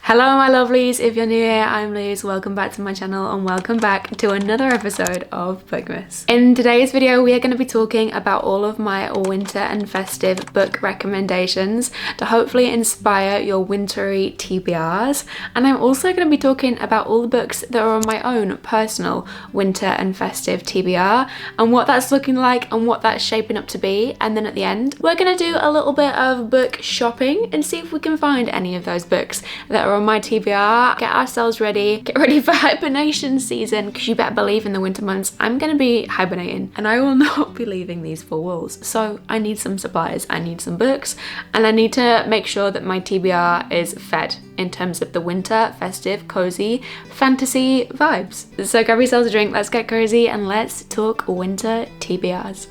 Hello my lovelies, if you're new here, I'm Liz, welcome back to my channel and welcome back to another episode of Bookmas. In today's video we are going to be talking about all of my winter and festive book recommendations to hopefully inspire your wintry TBRs, and I'm also going to be talking about all the books that are on my own personal winter and festive TBR and what that's looking like and what that's shaping up to be, and then at the end we're going to do a little bit of book shopping and see if we can find any of those books that are on my TBR. Get ourselves ready, get ready for hibernation season, because you better believe in the winter months I'm gonna be hibernating and I will not be leaving these four walls. So I need some supplies, I need some books, and I need to make sure that my TBR is fed in terms of the winter, festive, cozy, fantasy vibes. So grab yourselves a drink, let's get cozy and let's talk winter TBRs.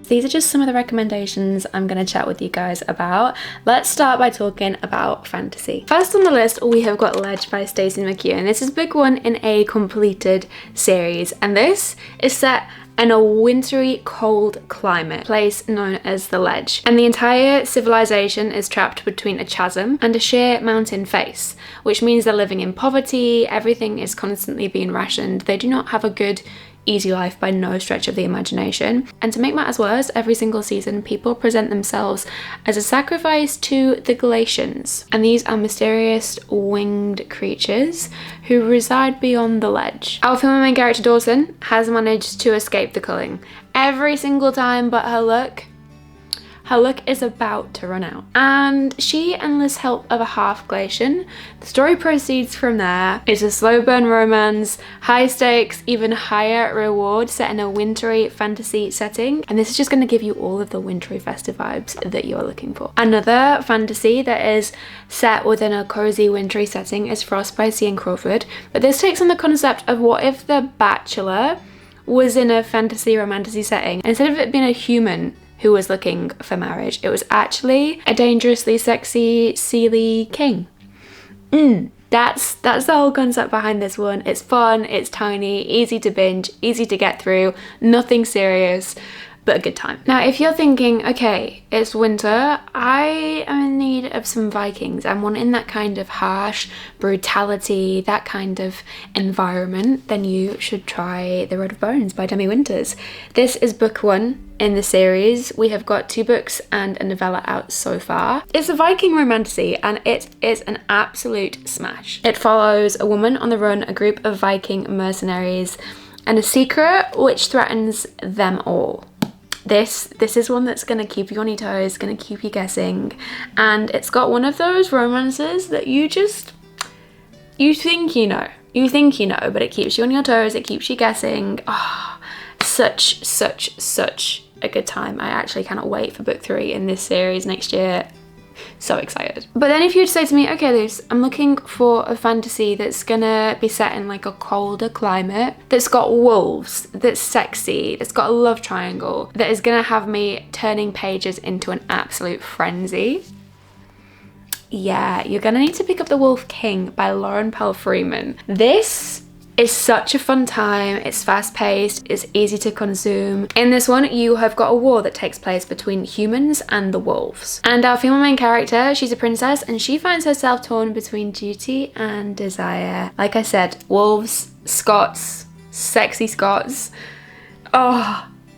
These are just some of the recommendations I'm going to chat with you guys about. Let's start by talking about fantasy. First on the list, we have got Ledge by Stacey McEwen. This is book one in a completed series, and this is set in a wintry, cold climate, place known as the Ledge. And the entire civilization is trapped between a chasm and a sheer mountain face, which means they're living in poverty, everything is constantly being rationed, they do not have a good easy life by no stretch of the imagination. And to make matters worse, every single season people present themselves as a sacrifice to the Galatians, and these are mysterious winged creatures who reside beyond the Ledge. Our female main character Dawson has managed to escape the culling every single time, but her luck is about to run out, and she enlists help of a half Galatian. The story proceeds from there. It's a slow burn romance, high stakes, even higher reward, set in a wintry fantasy setting, and this is just going to give you all of the wintry festive vibes that you're looking for. Another fantasy that is set within a cozy wintry setting is Frost by C.N. Crawford, but this takes on the concept of what if The Bachelor was in a fantasy romantasy setting. Instead of it being a human who was looking for marriage, it was actually a dangerously sexy Seelie king. That's the whole concept behind this one. It's fun, it's tiny, easy to binge, easy to get through, nothing serious, but a good time. Now, if you're thinking, okay, it's winter, I am in need of some Vikings, I'm wanting that kind of harsh brutality, that kind of environment, then you should try The Road of Bones by Demi Winters. This is book one in the series. We have got 2 books and a novella out so far. It's a Viking romantasy and it is an absolute smash. It follows a woman on the run, a group of Viking mercenaries, and a secret which threatens them all. This is one that's going to keep you on your toes, going to keep you guessing, and it's got one of those romances that you think you know, but it keeps you on your toes, it keeps you guessing. Such a good time. I actually cannot wait for book 3 in this series next year. So excited. But then if you'd say to me, okay Luce, I'm looking for a fantasy that's gonna be set in like a colder climate, that's got wolves, that's sexy, that's got a love triangle, that is gonna have me turning pages into an absolute frenzy, yeah, you're gonna need to pick up The Wolf King by Lauren Pell Freeman. This is such a fun time, it's fast paced, it's easy to consume. In this one, you have got a war that takes place between humans and the wolves. And our female main character, she's a princess and she finds herself torn between duty and desire. Like I said, wolves, Scots, sexy Scots.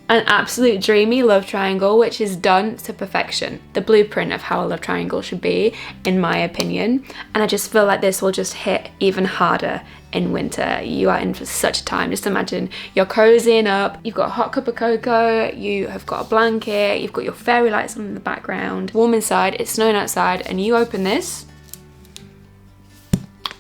An absolute dreamy love triangle which is done to perfection. The blueprint of how a love triangle should be, in my opinion. And I just feel like this will just hit even harder in winter. You are in for such a time. Just imagine you're cozying up, you've got a hot cup of cocoa, you have got a blanket, you've got your fairy lights on in the background, warm inside, it's snowing outside, and you open this,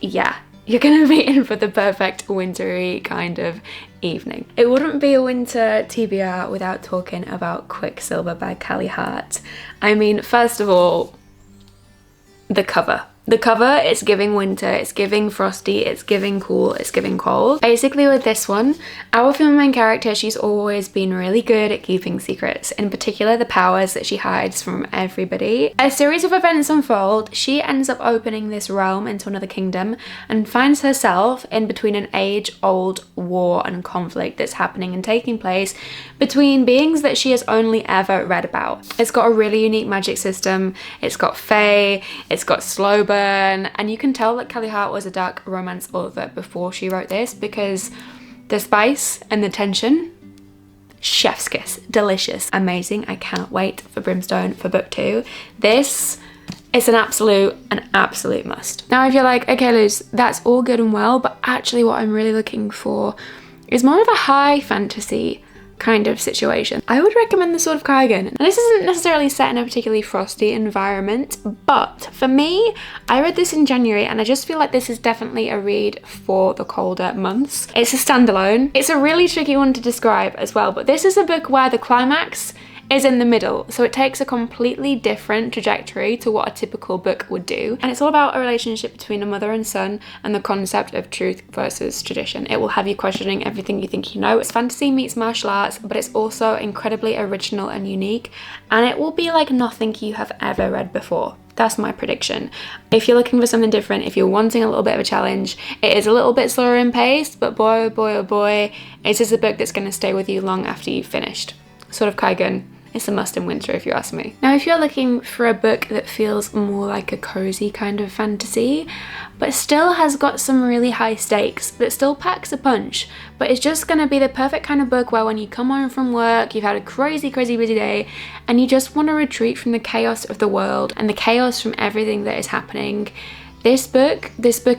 yeah, you're gonna be in for the perfect wintry kind of evening. It wouldn't be a winter TBR without talking about Quicksilver by Callie Hart. I mean, first of all, the cover The cover, it's giving winter, it's giving frosty, it's giving cool, it's giving cold. Basically with this one, our female main character, she's always been really good at keeping secrets, in particular the powers that she hides from everybody. A series of events unfold, she ends up opening this realm into another kingdom and finds herself in between an age-old war and conflict that's happening and taking place between beings that she has only ever read about. It's got a really unique magic system, it's got fae, it's got slow burn, and you can tell that Kelly Hart was a dark romance author before she wrote this, because the spice and the tension, chef's kiss, delicious, amazing. I cannot wait for Brimstone for book 2. This is an absolute must. Now if you're like, okay Luz, that's all good and well, but actually what I'm really looking for is more of a high fantasy kind of situation, I would recommend the Sword of Kaigan. And this isn't necessarily set in a particularly frosty environment, but for me, I read this in January and I just feel like this is definitely a read for the colder months. It's a standalone. It's a really tricky one to describe as well, but this is a book where the climax is in the middle, so it takes a completely different trajectory to what a typical book would do, and it's all about a relationship between a mother and son and the concept of truth versus tradition. It will have you questioning everything you think you know. It's fantasy meets martial arts, but it's also incredibly original and unique, and it will be like nothing you have ever read before. That's my prediction. If you're looking for something different, if you're wanting a little bit of a challenge, it is a little bit slower in pace, but boy, oh boy, oh boy, it is a book that's going to stay with you long after you've finished. Sword of Kaigan, it's a must in winter if you ask me. Now if you're looking for a book that feels more like a cozy kind of fantasy, but still has got some really high stakes, that still packs a punch, but it's just gonna be the perfect kind of book where when you come home from work, you've had a crazy busy day, and you just want to retreat from the chaos of the world and the chaos from everything that is happening, this book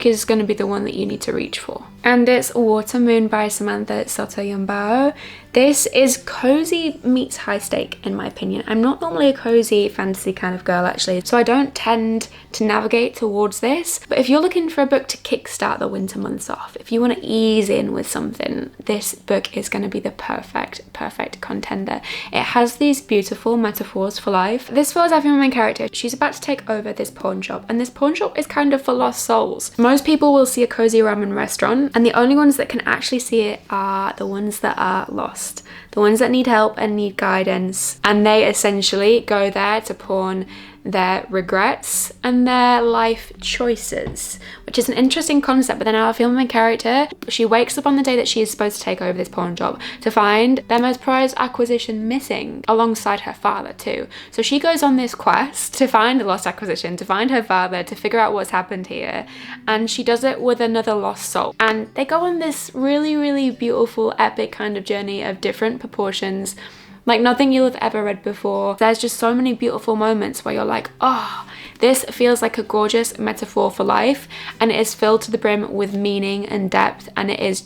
is going to be the one that you need to reach for. And it's Water Moon by Samantha Sotoyombao. This is cozy meets high stake in my opinion. I'm not normally a cozy fantasy kind of girl actually, so I don't tend to navigate towards this. But if you're looking for a book to kickstart the winter months off, if you want to ease in with something, this book is going to be the perfect contender. It has these beautiful metaphors for life. This follows our female main character. She's about to take over this pawn shop, and this pawn shop is kind of for lost souls. Most people will see a cozy ramen restaurant, and the only ones that can actually see it are the ones that are lost, the ones that need help and need guidance, and they essentially go there to pawn their regrets and their life choices, which is an interesting concept. But then our female main character, she wakes up on the day that she is supposed to take over this pawn shop to find their most prized acquisition missing, alongside her father too. So she goes on this quest to find the lost acquisition, to find her father, to figure out what's happened here, and she does it with another lost soul, and they go on this really beautiful epic kind of journey of different proportions, like nothing you'll have ever read before. There's just so many beautiful moments where you're like, oh, this feels like a gorgeous metaphor for life, and it is filled to the brim with meaning and depth, and it's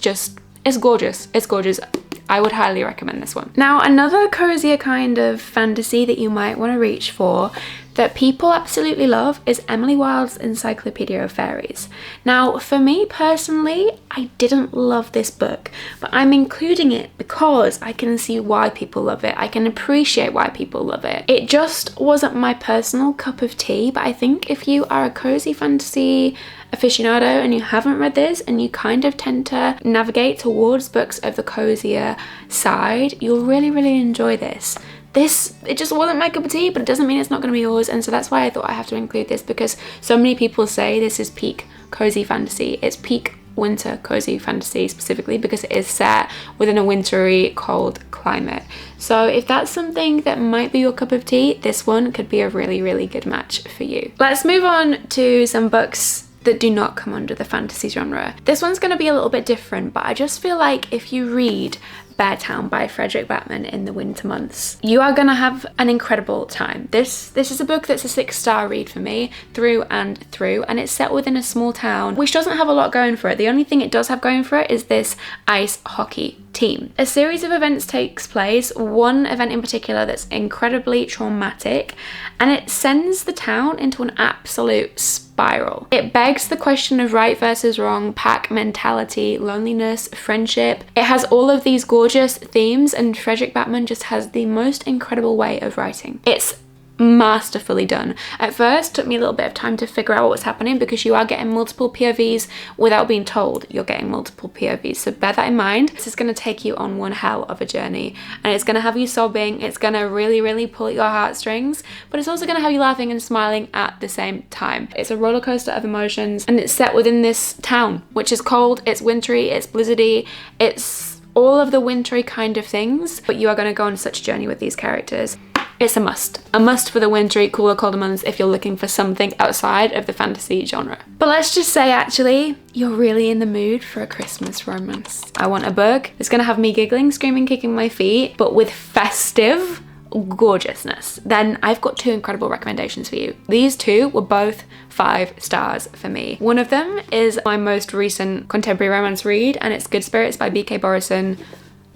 gorgeous. It's gorgeous. I would highly recommend this one. Now, another cozier kind of fantasy that you might want to reach for that people absolutely love is Emily Wilde's Encyclopedia of Fairies. Now, for me personally, I didn't love this book, but I'm including it because I can see why people love it. I can appreciate why people love it. It just wasn't my personal cup of tea, but I think if you are a cozy fantasy aficionado and you haven't read this and you kind of tend to navigate towards books of the cozier side, you'll really enjoy this. It just wasn't my cup of tea, but it doesn't mean it's not going to be yours, and so that's why I thought I have to include this, because so many people say this is peak cozy fantasy. It's peak winter cozy fantasy, specifically because it is set within a wintry, cold climate. So if that's something that might be your cup of tea, this one could be a really good match for you. Let's move on to some books that do not come under the fantasy genre. This one's going to be a little bit different, but I just feel like if you read Bear Town by Frederick Bateman in the winter months, you are gonna have an incredible time. This is a book that's a 6-star read for me through and through, and it's set within a small town which doesn't have a lot going for it. The only thing it does have going for it is this ice hockey team. A series of events takes place, one event in particular that's incredibly traumatic, and it sends the town into an absolute spiral. It begs the question of right versus wrong, pack mentality, loneliness, friendship. It has all of these gorgeous themes, and Frederick Bateman just has the most incredible way of writing. It's masterfully done. At first, it took me a little bit of time to figure out what was happening because you are getting multiple POVs without being told you're getting multiple POVs. So bear that in mind. This is going to take you on one hell of a journey, and it's going to have you sobbing. It's going to really, really pull at your heartstrings, but it's also going to have you laughing and smiling at the same time. It's a roller coaster of emotions, and it's set within this town, which is cold, it's wintry, it's blizzardy, it's all of the wintry kind of things, but you are going to go on such a journey with these characters. It's a must for the wintry, cooler, colder months if you're looking for something outside of the fantasy genre. But let's just say, actually, you're really in the mood for a Christmas romance. I want a book that's gonna have me giggling, screaming, kicking my feet, but with festive gorgeousness. Then I've got two incredible recommendations for you. These two were both 5 stars for me. One of them is my most recent contemporary romance read, and it's Good Spirits by B.K. Borison.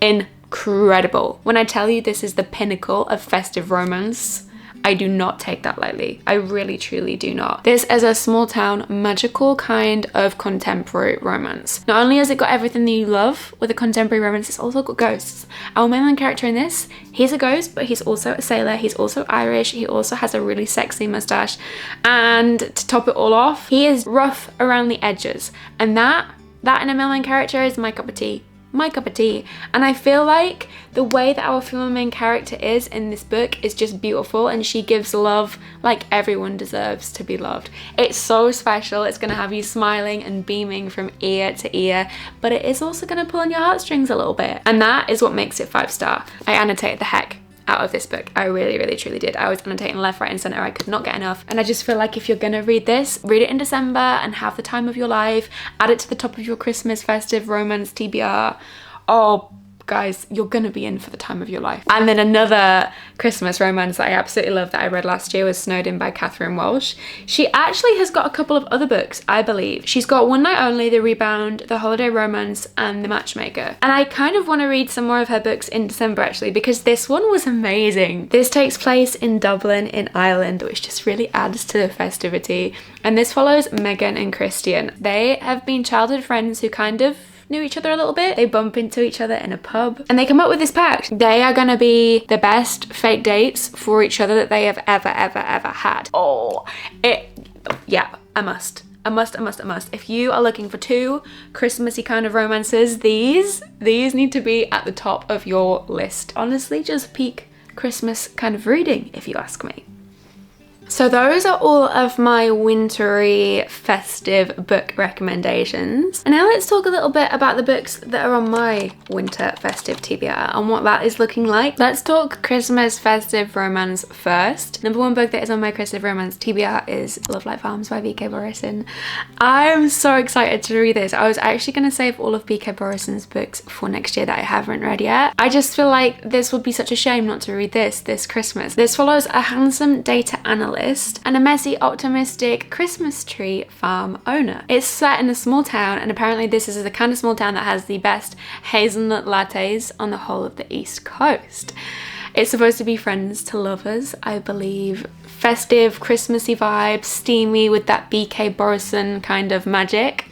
Incredible. When I tell you this is the pinnacle of festive romance, I do not take that lightly. I really, truly do not. This is a small town, magical kind of contemporary romance. Not only has it got everything that you love with a contemporary romance, it's also got ghosts. Our main character in this, he's a ghost, but he's also a sailor. He's also Irish. He also has a really sexy mustache. And to top it all off, he is rough around the edges. And that in a main character is my cup of tea. My cup of tea. And I feel like the way that our female main character is in this book is just beautiful, and she gives love like everyone deserves to be loved. It's so special. It's gonna have you smiling and beaming from ear to ear, but it is also gonna pull on your heartstrings a little bit, and that is what makes it 5-star. I annotated the heck out of this book. I really, really, truly did. I was annotating left, right, and center. I could not get enough. And I just feel like if you're gonna read this, read it in December and have the time of your life. Add it to the top of your Christmas festive romance TBR. Oh, guys, you're gonna be in for the time of your life. And then another Christmas romance that I absolutely love that I read last year was Snowed In by Catherine Walsh. She actually has got a couple of other books, I believe. She's got One Night Only, The Rebound, The Holiday Romance, and The Matchmaker. And I kind of want to read some more of her books in December, actually, because this one was amazing. This takes place in Dublin in Ireland, which just really adds to the festivity. And this follows Megan and Christian. They have been childhood friends who kind of knew each other a little bit. They bump into each other in a pub and they come up with this pact. They are gonna be the best fake dates for each other that they have ever had. Yeah, a must. If you are looking for 2 Christmassy kind of romances, these need to be at the top of your list. Honestly, just peak Christmas kind of reading, if you ask me. So those are all of my wintry festive book recommendations. And now let's talk a little bit about the books that are on my winter festive TBR and what that is looking like. Let's talk Christmas festive romance first. Number 1 book that is on my Christmas romance TBR is Love Like Farms by B.K. Borison. I'm so excited to read this. I was actually going to save all of B.K. Borison's books for next year that I haven't read yet. I just feel like this would be such a shame not to read this Christmas. This follows a handsome data analyst and a messy, optimistic Christmas tree farm owner. It's set in a small town, and apparently this is the kind of small town that has the best hazelnut lattes on the whole of the East Coast. It's supposed to be friends to lovers, I believe. Festive, Christmassy vibes, steamy with that B.K. Borison kind of magic.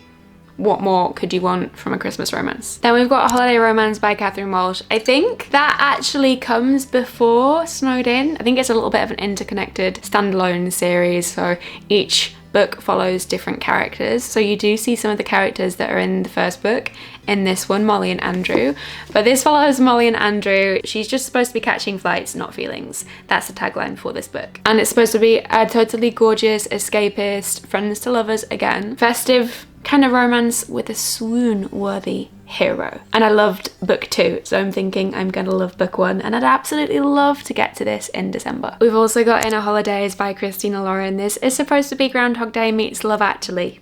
What more could you want from a Christmas romance? Then we've got A Holiday Romance by Catherine Walsh. I think that actually comes before Snowed In. I think it's a little bit of an interconnected standalone series, so each book follows different characters. So you do see some of the characters that are in the first book in this one, Molly and Andrew. But this follows Molly and Andrew. She's just supposed to be catching flights, not feelings. That's the tagline for this book. And it's supposed to be a totally gorgeous, escapist, friends to lovers again, festive kind of romance with a swoon-worthy hero. And I loved book 2, so I'm thinking I'm gonna love book 1, and I'd absolutely love to get to this in December. We've also got Inner Holidays by Christina Lauren. This is supposed to be Groundhog Day meets Love Actually.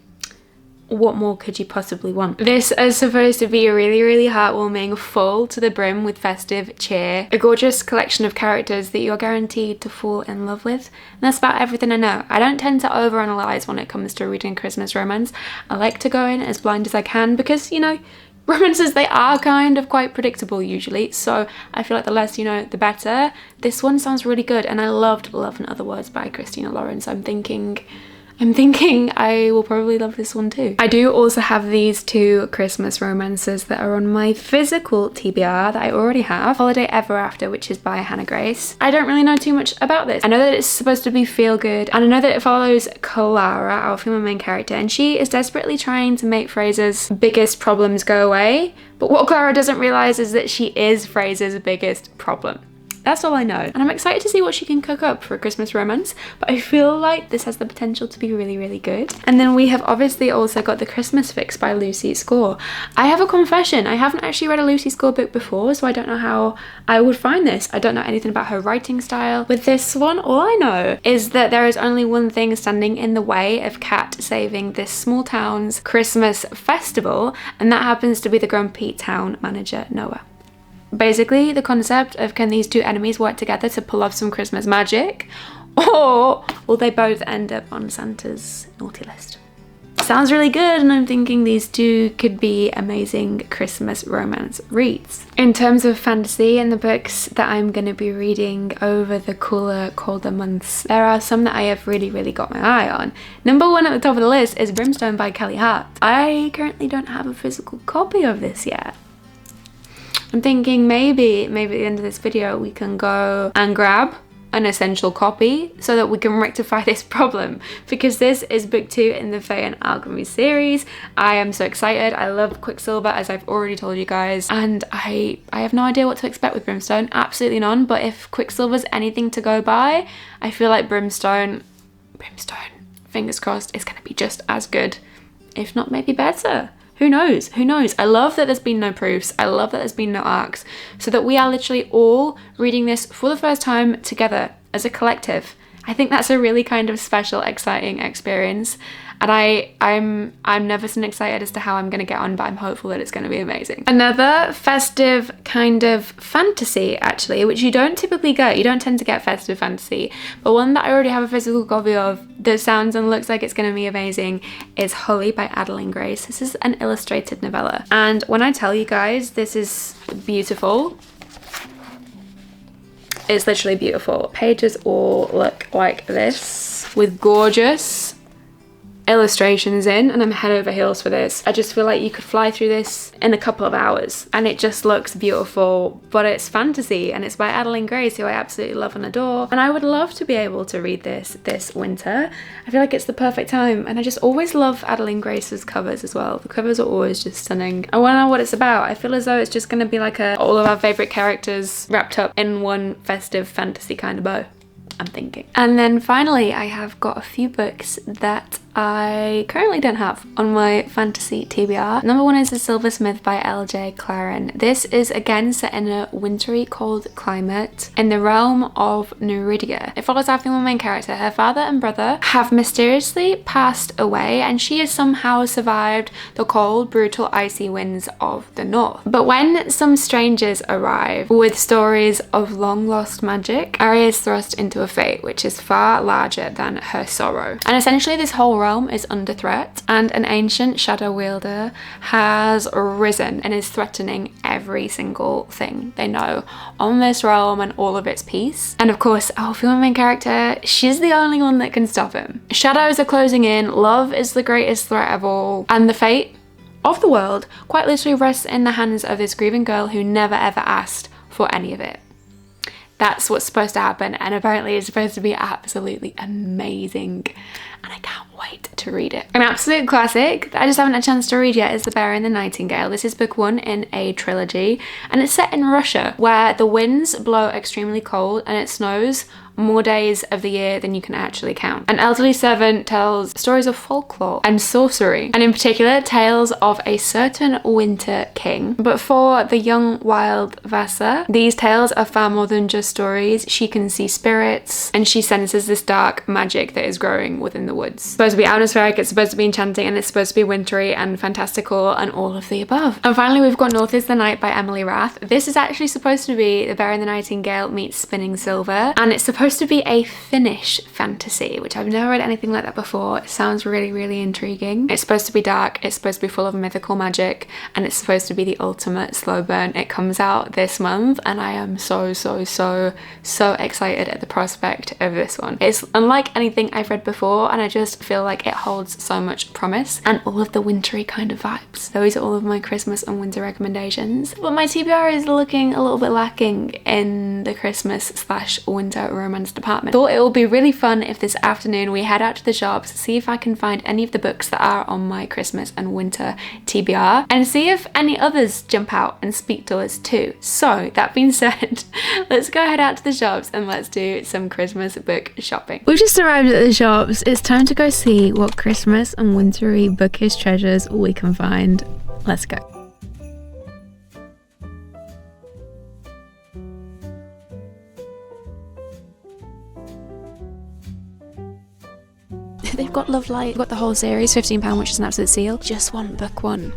What more could you possibly want? This is supposed to be really, really heartwarming, full to the brim with festive cheer. A gorgeous collection of characters that you're guaranteed to fall in love with. And that's about everything I know. I don't tend to overanalyze when it comes to reading Christmas romance. I like to go in as blind as I can because, you know, romances, they are kind of quite predictable usually. So I feel like the less you know, the better. This one sounds really good, and I loved Love and Other Words by Christina Lauren. So I'm thinking I'm thinking I will probably love this one too. I do also have these two Christmas romances that are on my physical TBR that I already have. Holiday Ever After, which is by Hannah Grace. I don't really know too much about this. I know that it's supposed to be feel good, and I know that it follows Clara, our female main character, and she is desperately trying to make Fraser's biggest problems go away. But what Clara doesn't realize is that she is Fraser's biggest problem. That's all I know. And I'm excited to see what she can cook up for a Christmas romance, but I feel like this has the potential to be really, really good. And then we have obviously also got The Christmas Fix by Lucy Score. I have a confession. I haven't actually read a Lucy Score book before, so I don't know how I would find this. I don't know anything about her writing style. With this one, all I know is that there is only one thing standing in the way of Kat saving this small town's Christmas festival, and that happens to be the grumpy town manager, Noah. Basically, the concept of can these two enemies work together to pull off some Christmas magic, or will they both end up on Santa's naughty list? Sounds really good, and I'm thinking these two could be amazing Christmas romance reads. In terms of fantasy and the books that I'm going to be reading over the cooler, colder months, there are some that I have really, really got my eye on. Number one at the top of the list is Brimstone by Kelly Hart. I currently don't have a physical copy of this yet. I'm thinking maybe at the end of this video we can go and grab an essential copy so that we can rectify this problem, because this is book 2 in the Fae and Alchemy series. I am so excited. I love Quicksilver, as I've already told you guys, and I have no idea what to expect with Brimstone, absolutely none. But if Quicksilver's anything to go by, I feel like Brimstone, fingers crossed, is going to be just as good, if not maybe better. Who knows? Who knows? I love that there's been no proofs. I love that there's been no arcs, so that we are literally all reading this for the first time together as a collective. I think that's a really kind of special, exciting experience. And I'm nervous and excited as to how I'm going to get on, but I'm hopeful that it's going to be amazing. Another festive kind of fantasy, actually, which you don't typically get. You don't tend to get festive fantasy, but one that I already have a physical copy of that sounds and looks like it's going to be amazing is Holly by Adeline Grace. This is an illustrated novella. And when I tell you guys this is beautiful, it's literally beautiful. Pages all look like this with gorgeous illustrations in, and I'm head over heels for this. I just feel like you could fly through this in a couple of hours, and it just looks beautiful, but it's fantasy, and it's by Adeline Grace, who I absolutely love and adore, and I would love to be able to read this winter. I feel like it's the perfect time, and I just always love Adeline Grace's covers as well. The covers are always just stunning. I want to know what it's about. I feel as though it's just going to be like all of our favorite characters wrapped up in one festive fantasy kind of bow, I'm thinking. And then finally, I have got a few books that I currently don't have on my fantasy TBR. Number one is The Silversmith by LJ Claren. This is again set in a wintry, cold climate in the realm of Neridia. It follows our female main character. Her father and brother have mysteriously passed away, and she has somehow survived the cold, brutal, icy winds of the north. But when some strangers arrive with stories of long lost magic, Ari is thrust into a fate which is far larger than her sorrow. And essentially this whole realm is under threat, and an ancient shadow wielder has risen and is threatening every single thing they know on this realm and all of its peace. And of course, our female main character, she's the only one that can stop him. Shadows are closing in, love is the greatest threat of all, and the fate of the world quite literally rests in the hands of this grieving girl who never ever asked for any of it. That's what's supposed to happen, and apparently it's supposed to be absolutely amazing, and I can't wait to read it. An absolute classic that I just haven't had a chance to read yet is The Bear and the Nightingale. This is book 1 in a trilogy, and it's set in Russia, where the winds blow extremely cold and it snows more days of the year than you can actually count. An elderly servant tells stories of folklore and sorcery, and in particular tales of a certain winter king. But for the young wild Vasa, these tales are far more than just stories. She can see spirits, and she senses this dark magic that is growing within the woods. It's supposed to be atmospheric, it's supposed to be enchanting, and it's supposed to be wintry and fantastical and all of the above. And finally, we've got North is the Night by Emily Rath. This is actually supposed to be The Bear and the Nightingale meets Spinning Silver, and it's supposed supposed to be a Finnish fantasy, which I've never read anything like that before. It sounds really, really intriguing. It's supposed to be dark, it's supposed to be full of mythical magic, and it's supposed to be the ultimate slow burn. It comes out this month, and I am so excited at the prospect of this one. It's unlike anything I've read before, and I just feel like it holds so much promise and all of the wintry kind of vibes. Those are all of my Christmas and winter recommendations, but my TBR is looking a little bit lacking in the Christmas/winter romance department. Thought it would be really fun if this afternoon we head out to the shops, see if I can find any of the books that are on my Christmas and winter TBR, and see if any others jump out and speak to us too. So that being said, let's go head out to the shops and let's do some Christmas book shopping. We've just arrived at the shops. It's time to go see what Christmas and wintry bookish treasures we can find. Let's go. They've got Love Light, they've got the whole series, £15, which is an absolute steal. Just want book one.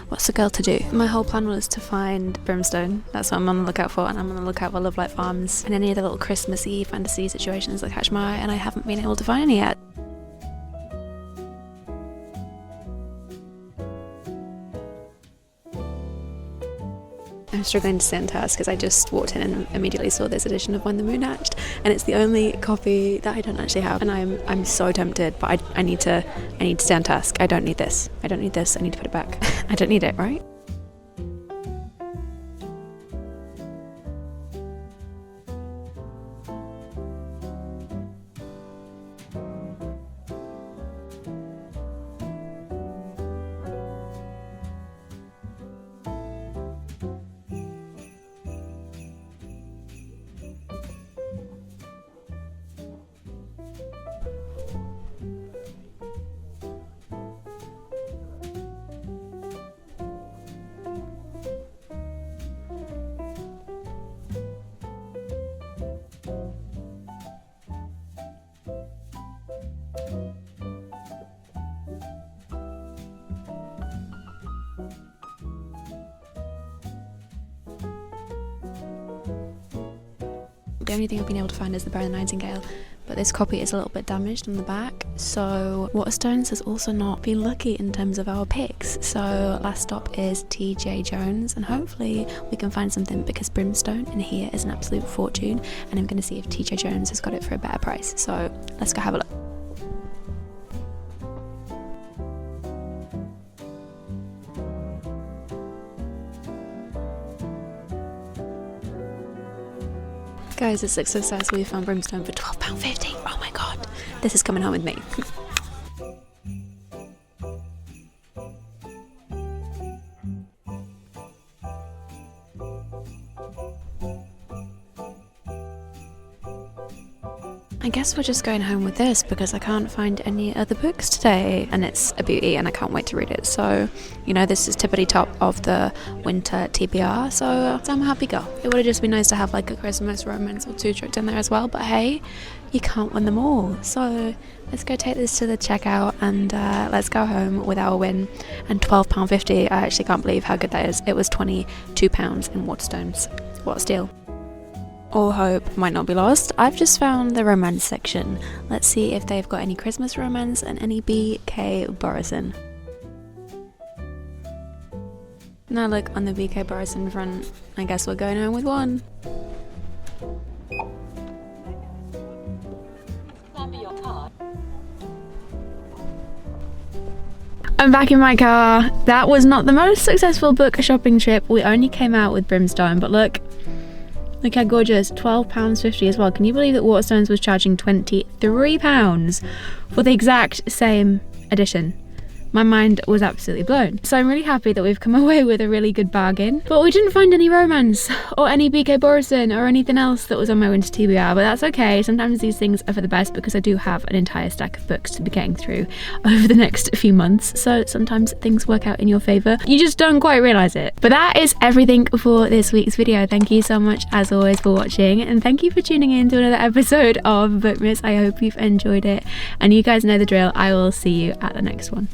What's a girl to do? My whole plan was to find Brimstone. That's what I'm on the lookout for, and I'm on the lookout for Love Light Farms and any of the little Christmassy fantasy situations that catch my eye, and I haven't been able to find any yet. I'm struggling to stay on task because I just walked in and immediately saw this edition of When the Moon Hatched, and it's the only copy that I don't actually have, and I'm so tempted, but I need to stay on task. I don't need this. I don't need this. I need to put it back. I don't need it, right? The only thing I've been able to find is the Bear and the Nightingale, but this copy is a little bit damaged on the back, so Waterstones has also not been lucky in terms of our picks. So last stop is TJ Jones, and hopefully we can find something, because Brimstone in here is an absolute fortune, and I'm going to see if TJ Jones has got it for a better price. So let's go have a look. Guys, it's a success. We found Brimstone for £12.50. Oh my god, this is coming home with me. I guess we're just going home with this because I can't find any other books today, and it's a beauty and I can't wait to read it. So, you know, this is tippity top of the winter TBR, so I'm a happy girl. It would have just been nice to have like a Christmas romance or two chucked in there as well, but hey, you can't win them all. So let's go take this to the checkout and let's go home with our win. And £12.50, I actually can't believe how good that is. It was £22 in Waterstones. What a steal. All hope might not be lost. I've just found the romance section. Let's see if they've got any Christmas romance and any B.K. Borison. Now look, on the B.K. Borison front, I guess we're going home with one. I'm back in my car. That was not the most successful book shopping trip. We only came out with Brimstone, but look how gorgeous. £12.50 as well. Can you believe that Waterstones was charging £23 for the exact same edition? My mind was absolutely blown. So I'm really happy that we've come away with a really good bargain. But we didn't find any romance or any B.K. Borison or anything else that was on my winter TBR, but that's okay. Sometimes these things are for the best because I do have an entire stack of books to be getting through over the next few months. So sometimes things work out in your favour. You just don't quite realise it. But that is everything for this week's video. Thank you so much as always for watching, and thank you for tuning in to another episode of Bookmas. I hope you've enjoyed it, and you guys know the drill. I will see you at the next one.